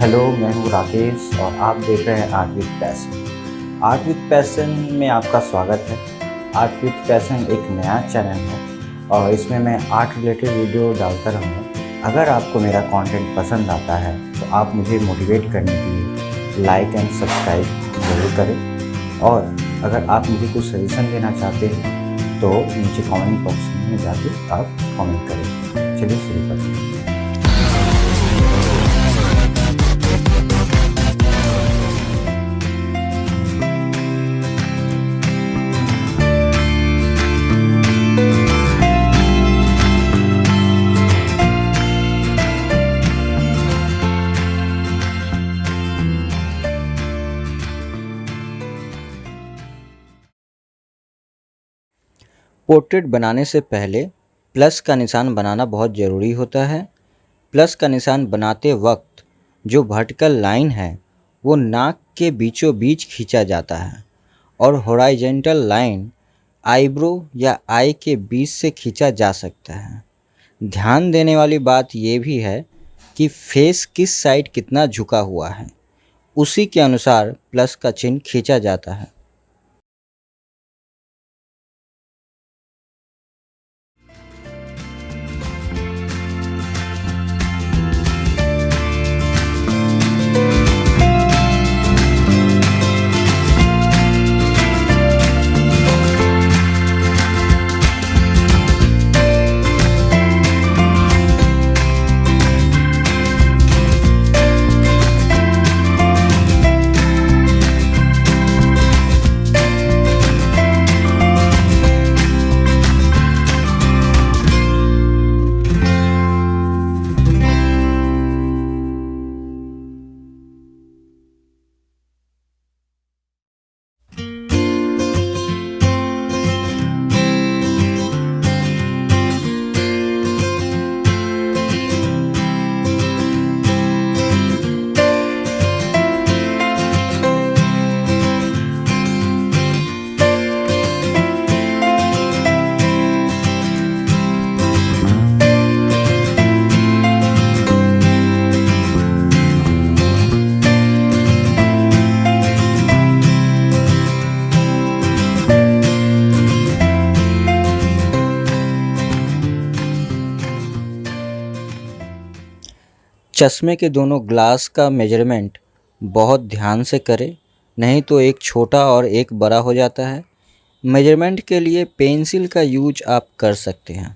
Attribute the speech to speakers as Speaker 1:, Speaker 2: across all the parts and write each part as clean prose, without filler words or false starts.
Speaker 1: Hello, मैं हूँ राकेश और आप देख रहे हैं art with passion. Art with passion में आपका स्वागत है। आर्ट विद पैशन एक नया चैनल है और इसमें मैं आर्ट रिलेटेड वीडियो डालता रहूँगा। अगर आपको मेरा कंटेंट पसंद आता है तो आप मुझे मोटिवेट करने के लिए लाइक एंड सब्सक्राइब ज़रूर करें, और अगर आप मुझे कुछ सजेशन देना चाहते हैं तो नीचे कमेंट बॉक्स में जाके आप कमेंट करें। चलिए शुरू करते हैं।
Speaker 2: पोर्ट्रेट बनाने से पहले प्लस का निशान बनाना बहुत ज़रूरी होता है। प्लस का निशान बनाते वक्त जो वर्टिकल लाइन है वो नाक के बीचों बीच खींचा जाता है और हॉरिजॉन्टल लाइन आईब्रो या आई के बीच से खींचा जा सकता है। ध्यान देने वाली बात ये भी है कि फेस किस साइड कितना झुका हुआ है, उसी के अनुसार प्लस का चिन्ह खींचा जाता है। चश्मे के दोनों ग्लास का मेजरमेंट बहुत ध्यान से करें, नहीं तो एक छोटा और एक बड़ा हो जाता है। मेजरमेंट के लिए पेंसिल का यूज आप कर सकते हैं।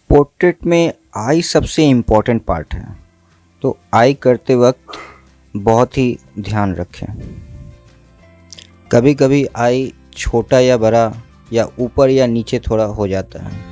Speaker 2: पोर्ट्रेट में आई सबसे इम्पोर्टेंट पार्ट है, तो आई करते वक्त बहुत ही ध्यान रखें। कभी कभी आई छोटा या बड़ा या ऊपर या नीचे थोड़ा हो जाता है।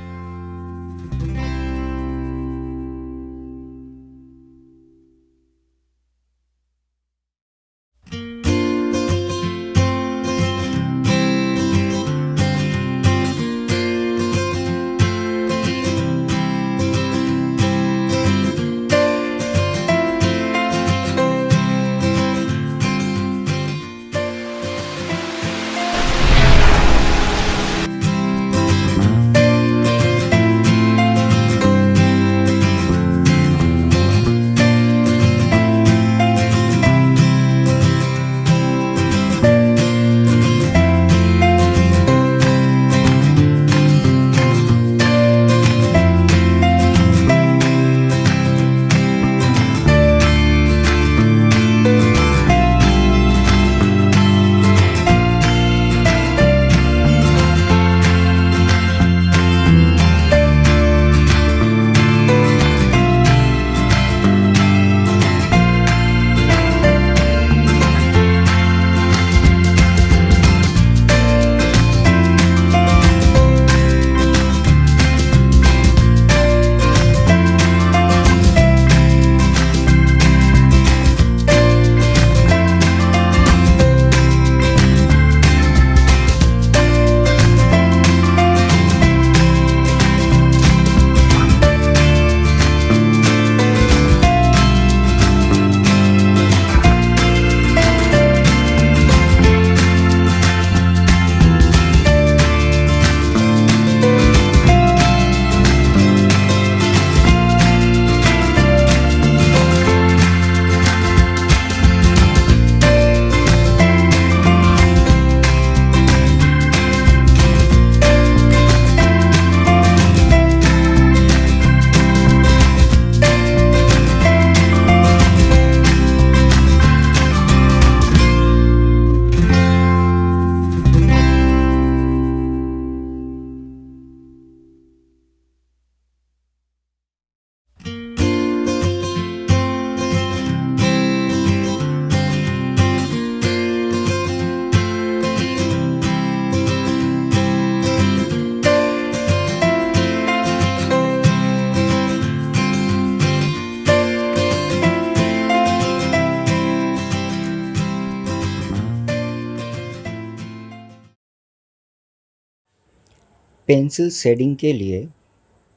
Speaker 2: पेंसिल शेडिंग के लिए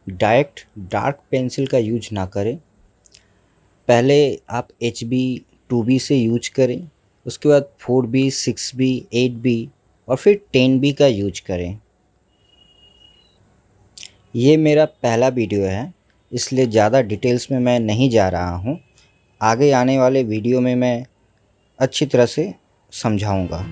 Speaker 2: डायरेक्ट डार्क पेंसिल का यूज ना करें। पहले आप HB 2B से यूज करें, उसके बाद 4B 6B 8B और फिर 10B का यूज करें। ये मेरा पहला वीडियो है, इसलिए ज़्यादा डिटेल्स में मैं नहीं जा रहा हूँ। आगे आने वाले वीडियो में मैं अच्छी तरह से समझाऊँगा।